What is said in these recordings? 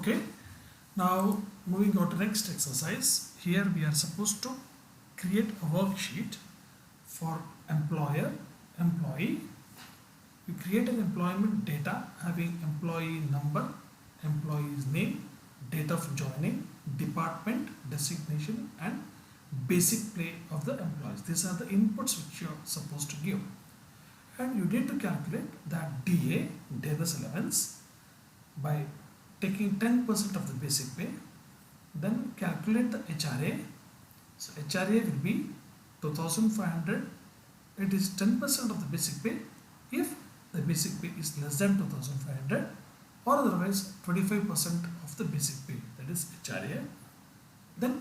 Okay, now moving on to next exercise. Here we are supposed to create a worksheet for employer, employee. We create an employment data having employee number, employee's name, date of joining, department, designation and basic pay of the employees. These are the inputs which you are supposed to give. And you need to calculate that DA, days allowance, by taking 10% of the basic pay. Then calculate the HRA. So HRA will be 2500. It is 10% of the basic pay if the basic pay is less than 2500, or otherwise 25% of the basic pay, that is HRA. Then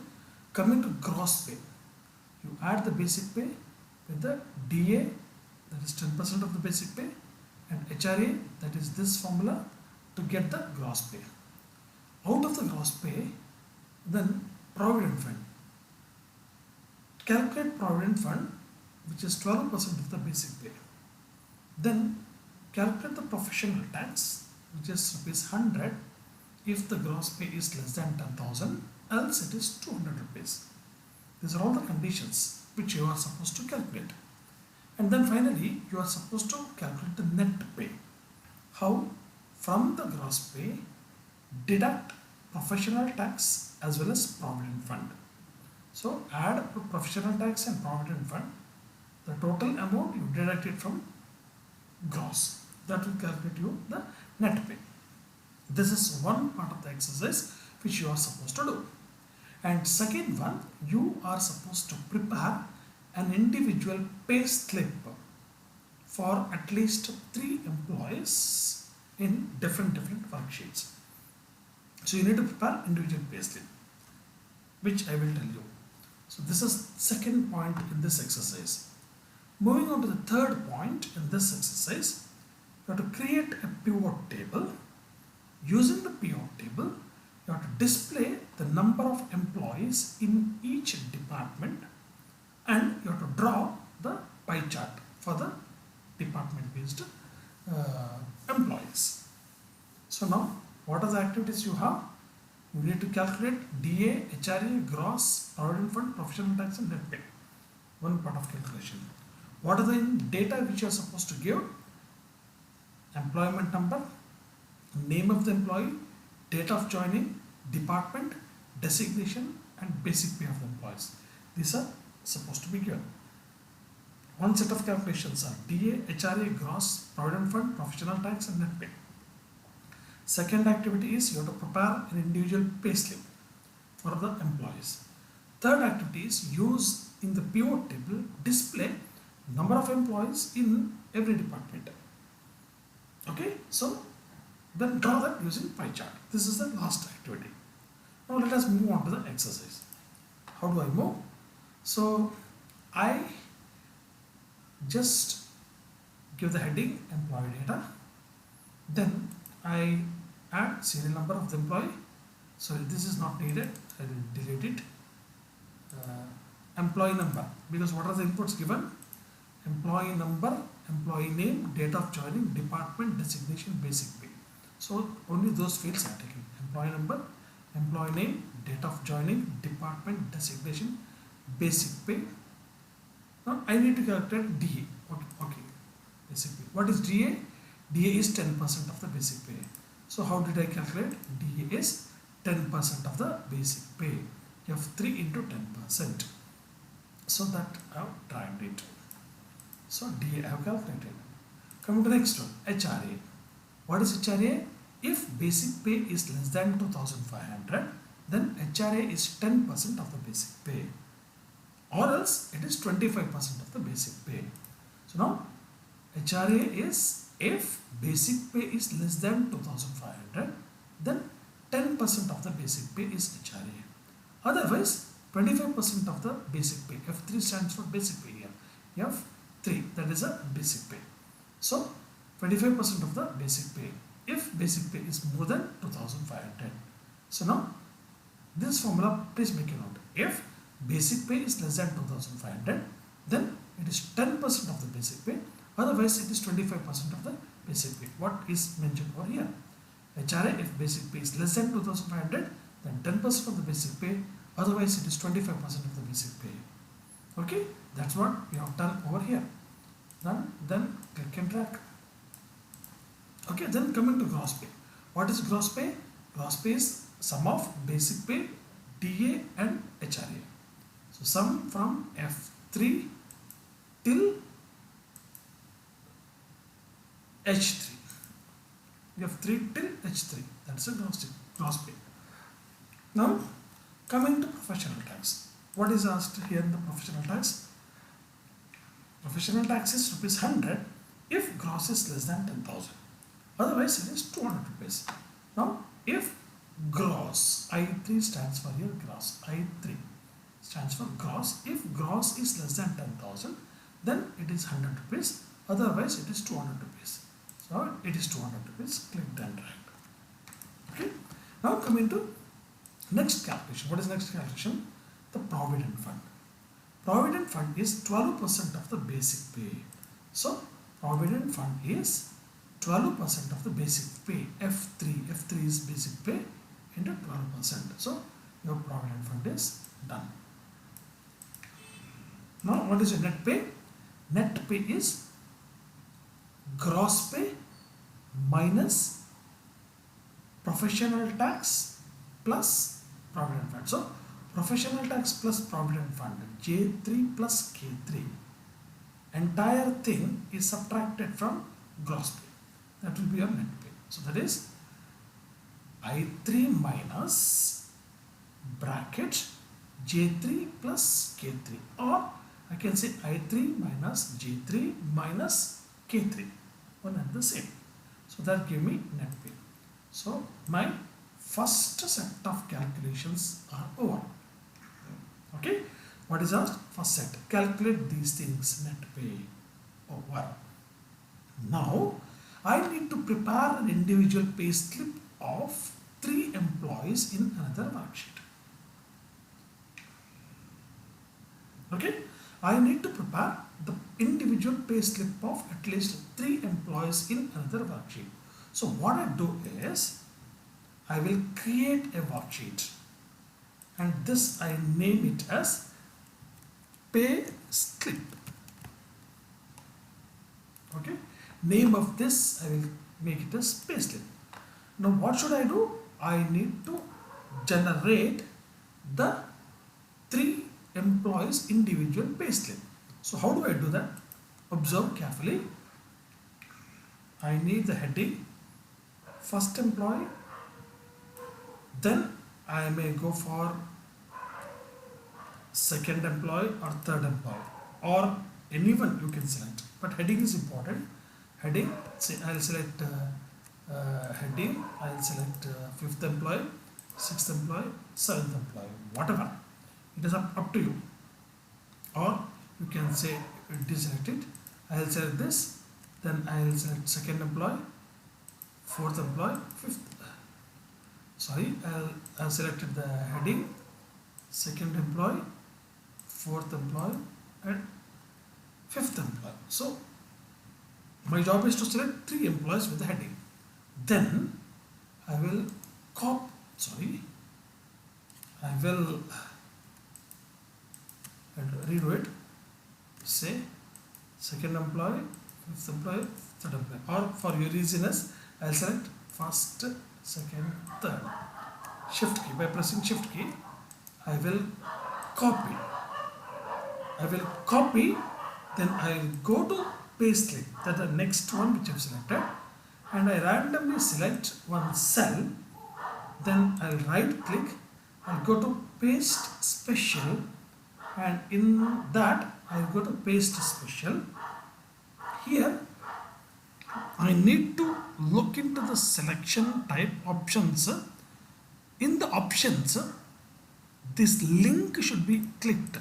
coming to gross pay, you add the basic pay with the DA, that is 10% of the basic pay, and HRA, that is this formula, to get the gross pay. Out of the gross pay, then provident fund. Calculate provident fund, which is 12% of the basic pay. Then calculate the professional tax, which is rupees 100 if the gross pay is less than 10,000, else it is 200 rupees. These are all the conditions which you are supposed to calculate. And then finally, you are supposed to calculate the net pay. How? From the gross pay, deduct professional tax as well as provident fund. So add professional tax and provident fund. The total amount you deduct it from gross. That will calculate you the net pay. This is one part of the exercise which you are supposed to do. And second one, you are supposed to prepare an individual pay slip for at least 3 employees in different worksheets. So you need to prepare individual pay slip, which I will tell you. So this is second point in this exercise. Moving on to the third point in this exercise, you have to create a pivot table. Using the pivot table, you have to display the number of employees in each department, and you have to draw the pie chart for the department based employees. So now, what are the activities you have? You need to calculate DA, HRA, gross, provident fund, professional tax and net pay. One part of calculation. What are the data which you are supposed to give? Employment number, name of the employee, date of joining, department, designation and basic pay of the employees. These are supposed to be given. One set of calculations are DA, HRA, gross, provident fund, professional tax and net pay. Second activity is you have to prepare an individual pay slip for the employees. Third activity is use in the pivot table display number of employees in every department. Okay, so then draw that using pie chart. This is the last activity. Now let us move on to the exercise. How do I move? So I just give the heading employee data, then I add serial number of the employee. Sorry, this is not needed, I will delete it. Employee number, because what are the inputs given? Employee number, employee name, date of joining, department, designation, basic pay. So only those fields are taken. Employee number, employee name, date of joining, department, designation, basic pay. Now I need to calculate DA. Okay. Basic pay. What is DA? DA is 10% of the basic pay. So how did I calculate? DA is 10% of the basic pay. You have 3 into 10%. So that I have derived it. So DA I have calculated. Coming to the next one, HRA. What is HRA? If basic pay is less than 2500, then HRA is 10% of the basic pay. Or else it is 25% of the basic pay. So now HRA is if basic pay is less than 2500, then 10% of the basic pay is HRA. Otherwise 25% of the basic pay. F3 stands for basic pay here. F3, that is a basic pay. So 25% of the basic pay if basic pay is more than 2500. So now this formula, please make a note. If basic pay is less than 2500, then it is 10% of the basic pay. Otherwise it is 25% of the basic pay. What is mentioned over here? HRA, if basic pay is less than 2500, then 10% of the basic pay, otherwise it is 25% of the basic pay. Okay, that's what we have done over here. Then click and drag. Okay, then coming to gross pay. What is gross pay? Gross pay is sum of basic pay, DA and HRA. So sum from F3 till H3. F3 till H3. That's a gross pay. Now coming to professional tax. What is asked here in the professional tax? Professional tax is rupees 100 if gross is less than 10,000. Otherwise it is 200 rupees. Now if gross, I3 stands for your gross, I3 stands for gross. If gross is less than 10,000, then it is 100 rupees. Otherwise it is 200 rupees. So it is 200 rupees. Click and drag. Okay. Now coming to next calculation. What is next calculation? The provident fund. Provident fund is 12% of the basic pay. So provident fund is 12% of the basic pay. F3 is basic pay into 12%. So your provident fund is done. Now what is your net pay? Net pay is gross pay minus professional tax plus provident fund. So professional tax plus provident fund, J3 plus K3, entire thing is subtracted from gross pay. That will be your net pay. So that is I3 minus bracket J3 plus K3, or I can say I3 minus J3 minus K3, one and the same. So that give me net pay. So my first set of calculations are over. Okay, what is our first set? Calculate these things, net pay over. Now I need to prepare an individual pay slip of 3 employees in another worksheet. Okay, I need to prepare the individual pay slip of at least 3 employees in another worksheet. So what I do is, I will create a worksheet and this I name it as pay slip. Okay, name of this I will make it as pay slip. Now what should I do? I need to generate the 3 employees individual pay slip. So how do I do that? Observe carefully. I need the heading first employee, then I may go for second employee or third employee, or anyone you can select, but heading is important. Heading, say I'll select heading, I'll select 5th employee, 6th employee, 7th employee, whatever. It is up to you. Or you can say deselect it. I'll select this, then I'll select second employee, 4th employee, 5th. Sorry, I've selected the heading, second employee, 4th employee, and 5th employee. So my job is to select 3 employees with the heading. Then I will redo it. Say second employee, 5th employee, 3rd employee, or for your easiness, I'll select first, second, third. Shift key. By pressing shift key, I will copy. Then I will go to paste slip. That's the next one which I've selected, and I randomly select one cell. Then I'll right click. I'll go to paste special, and in that I'll go to paste special. Here I need to look into the selection type options. In the options, this link should be clicked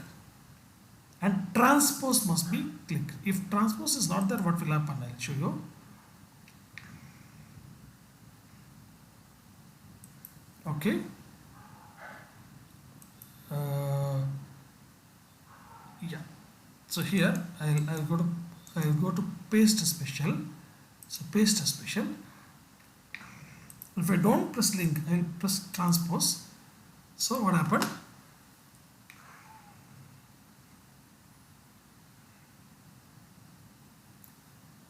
and transpose must be clicked. If transpose is not there, what will happen? I'll show you. Okay. Yeah. So here I'll go to paste special. So paste special. If I don't press link, I will press transpose. So what happened?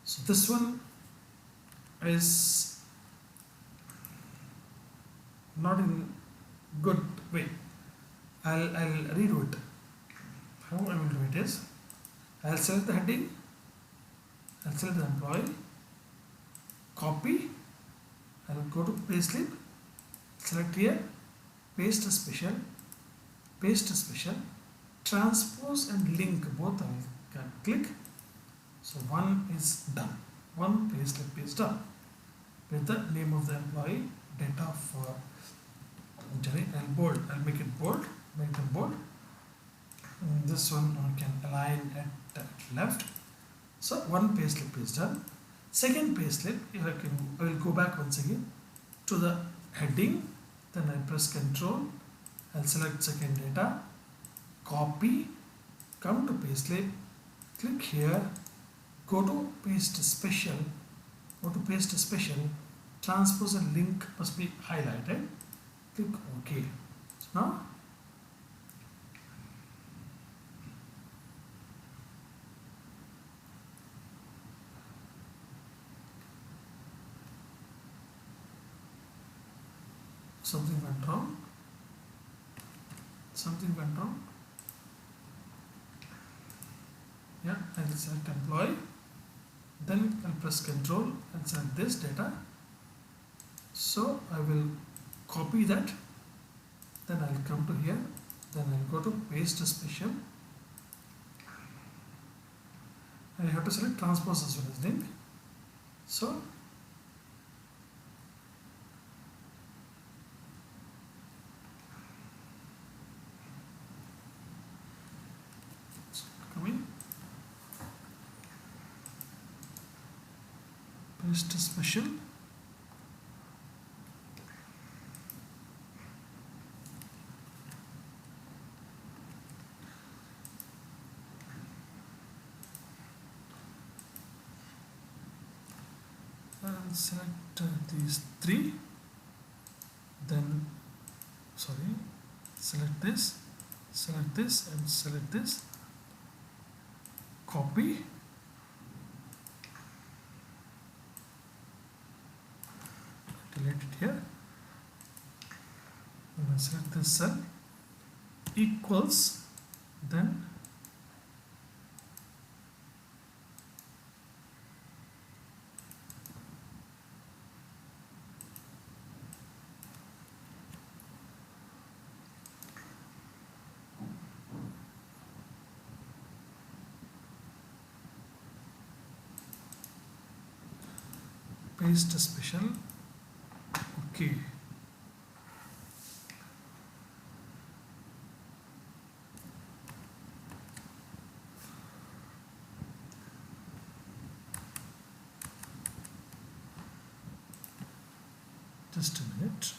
So this one is not in good way. I'll redo it. How I will do it is, I'll select the heading, I'll select the employee, copy, I'll go to payslip, select here, paste a special, transpose and link, both I can click. So one is done, one payslip is done with the name of the employee, date of I'll make it bold, make them bold. This one I can align at left. So one payslip is done. Second payslip, I will go back once again to the heading, then I press Control, I'll select second data, copy, come to payslip, click here, go to paste special, transpose and link must be highlighted, click OK. So now something went wrong. Yeah, I will select employee, then I'll press Control and select this data. So I will copy that, then I'll come to here, then I'll go to paste special. I have to select transpose as well as link. So coming, paste special, and select these three, then select this and select this, copy, delete it here, and I select this cell, equals, then paste special, okay. Just a minute.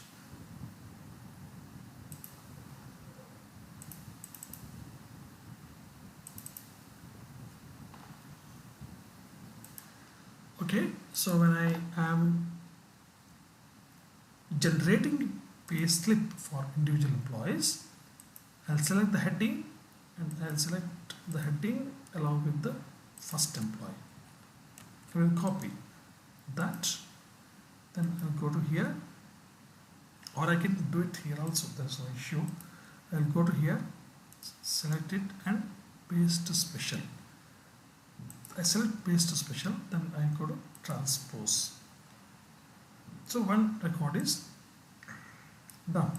Okay, so when I am generating payslip for individual employees, I'll select the heading and I'll select the heading along with the first employee. I will copy that, then I'll go to here, or I can do it here also, there's no issue. I'll go to here, select it and paste special. I select paste special, then I go to transpose. So one record is done.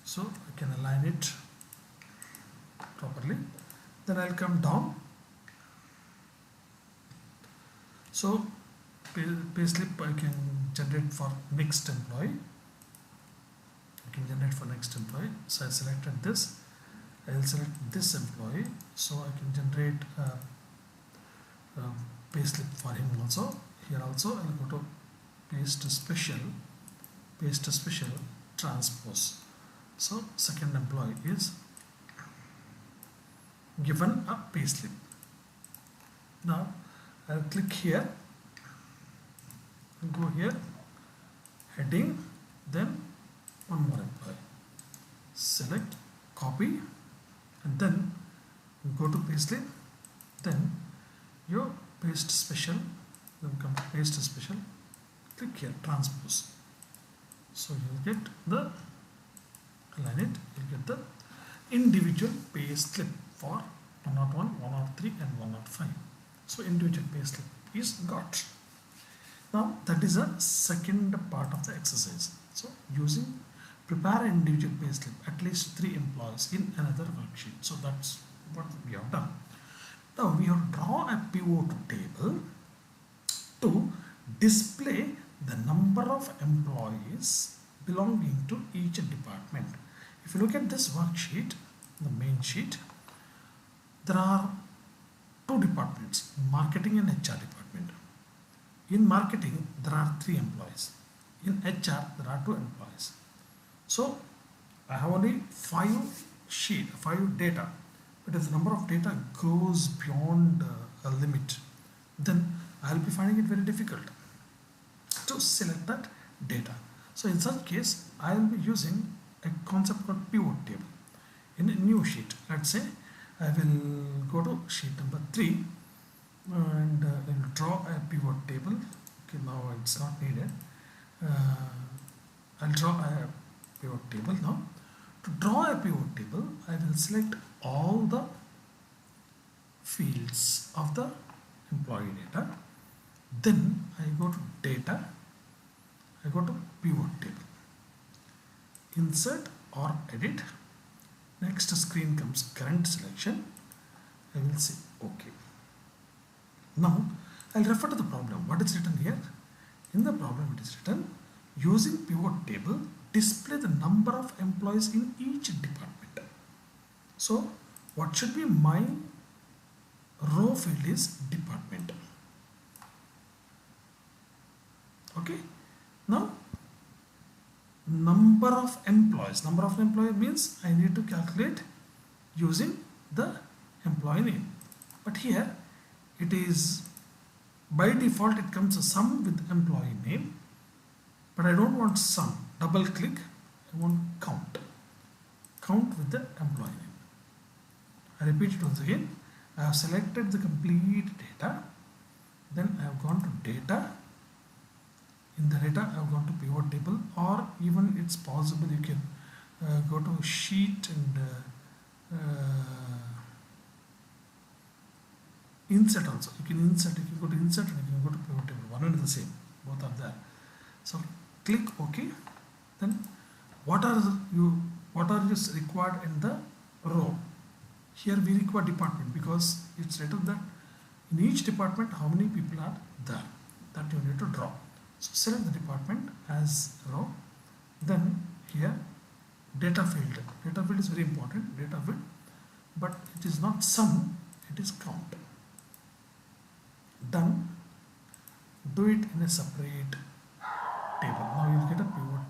So I can align it properly. Then I'll come down. So payslip I can generate for next employee. So I selected this. I'll select this employee, so I can generate a payslip for him also. Here also I'll go to paste special, transpose. So second employee is given a payslip. Now I'll click here and go here heading, then one more employee. Select, copy, and then go to payslip, then your paste special, then come to paste special, click here transpose. So you'll get the, align it, you'll get the individual pay slip for 101, 103 and 105. So individual pay slip is got. Now that is a second part of the exercise. So using prepare an individual pay slip, at least 3 employees in another worksheet. So that's what we have done. Now we have to draw a pivot table to display the number of employees belonging to each department. If you look at this worksheet, the main sheet, there are 2 departments, marketing and HR department. In marketing, there are 3 employees. In HR, there are 2 employees. So I have only 5 data, but if the number of data goes beyond a limit, then I will be finding it very difficult to select that data. So in such case, I will be using a concept called pivot table. In a new sheet, let's say I will go to sheet number 3 and I will draw a pivot table. Okay, now it's not needed. I'll draw a pivot table now. To draw a pivot table, I will select all the fields of the employee data. Then I go to data, I go to pivot table, insert or edit. Next screen comes current selection. I will say OK. Now I'll refer to the problem. What is written here? In the problem it is written, using pivot table, display the number of employees in each department. So what should be my row field is department. Okay. Now number of employees means I need to calculate using the employee name, but here it is by default it comes a sum with employee name, but I don't want sum. Double click, I want count with the employee name. I repeat it once again. I have selected the complete data, then I have gone to data. In the data I have gone to pivot table, or even it's possible you can go to sheet and insert also. You can insert, you can go to insert and you can go to pivot table. One and the same, both are there. So click OK. Then what are required in the row? Here we require department because it's written that in each department how many people are there, that you need to draw. So select the department as row. Then here data field. Data field is very important, data field, but it is not sum, it is count. Done. Do it in a separate table. Now you will get a pivot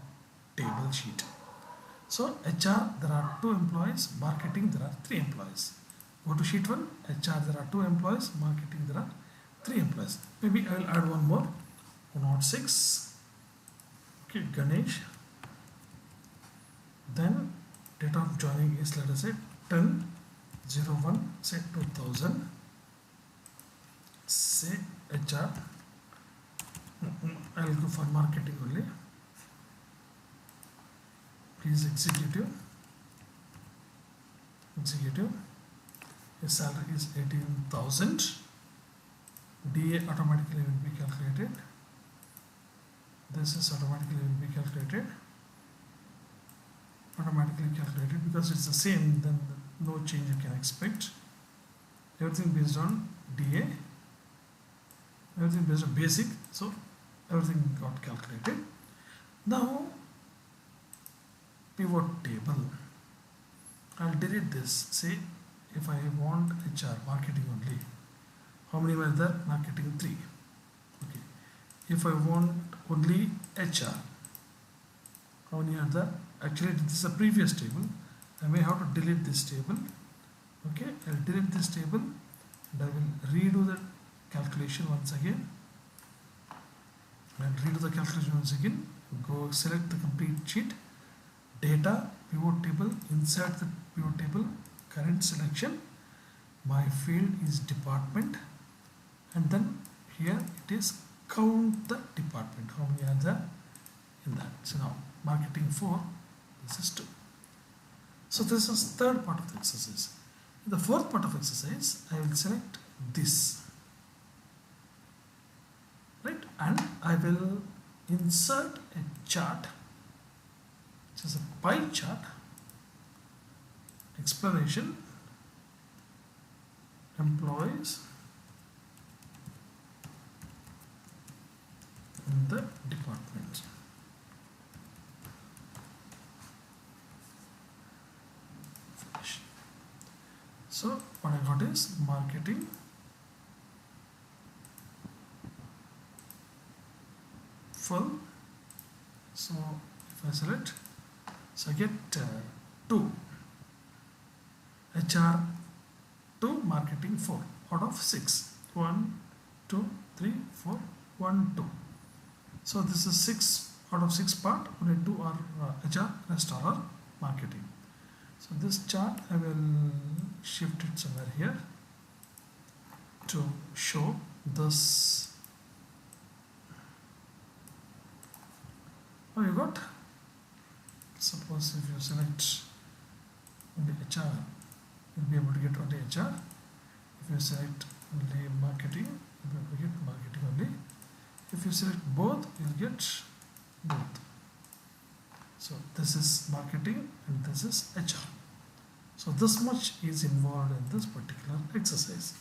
table sheet. So HR, there are 2 employees, marketing there are 3 employees. Go to sheet 1, HR there are 2 employees, marketing there are 3 employees. Maybe I will add one more, 106. Okay, Ganesh. Then date of joining is, let us say 10/01, say 2000. Say HR. I will go for marketing only. Please executive. His salary is 18,000. DA automatically will be calculated. This is automatically will be calculated. Automatically calculated because it's the same, then no change you can expect. Everything based on DA. Everything based on basic. So everything got calculated. Now pivot table. I'll delete this. Say if I want HR, marketing only, how many were there? Marketing 3. Okay. If I want only HR, how many are there? Actually this is a previous table. I may have to delete this table. Okay, I'll delete this table and I will redo the calculation once again. I'll redo the calculation once again. Go select the complete sheet, data, pivot table, insert the pivot table, current selection, my field is department, and then here it is count the department, how many are there in that. So now marketing 4, this is 2. So this is third part of the exercise. In the fourth part of exercise, I will select this, right, and I will insert a chart, which is a pie chart, explanation, employees in the department. Finish. So what I got is marketing, full. So if I select, so I get 2, HR 2, marketing 4 out of 6. 1, 2, 3, 4, 1, 2. So this is 6 out of 6 part, only 2 are HR, rest are marketing. So this chart I will shift it somewhere here to show this. Now you got, suppose if you select only HR, you'll be able to get only HR. If you select only marketing, you'll be able to get marketing only. If you select both, you'll get both. So this is marketing and this is HR. So this much is involved in this particular exercise.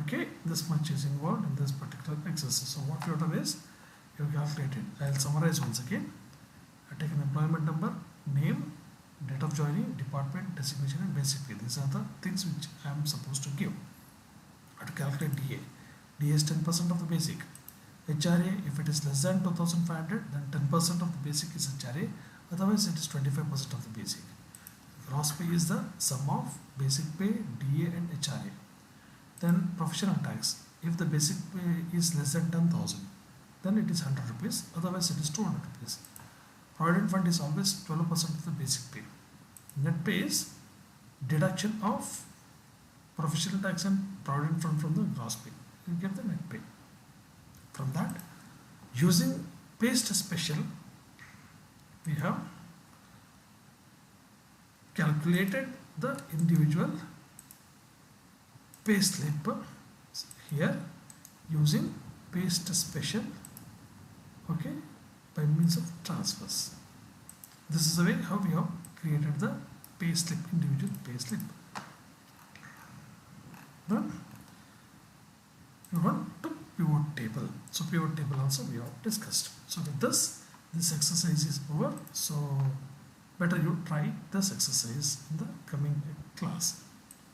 Okay, this much is involved in this particular exercise. So what you have done is, you calculate it. I will summarize once again. I take an employment number, name, date of joining, department, designation and basic pay. These are the things which I am supposed to give. I have to calculate DA. DA is 10% of the basic. HRA, if it is less than 2,500, then 10% of the basic is HRA. Otherwise, it is 25% of the basic. Gross pay is the sum of basic pay, DA and HRA. Then professional tax. If the basic pay is less than 10,000, then it is 100 rupees. Otherwise, it is 200 rupees. Provident fund is always 12% of the basic pay. Net pay is deduction of professional tax and provident fund from the gross pay. You get the net pay. From that, using paste special, we have calculated the individual pay slip here using paste special, okay, by means of transfers. This is the way how we have created the pay slip, individual pay slip. Then we want to pivot table. So pivot table also we have discussed. So with this exercise is over. So better you try this exercise in the coming class.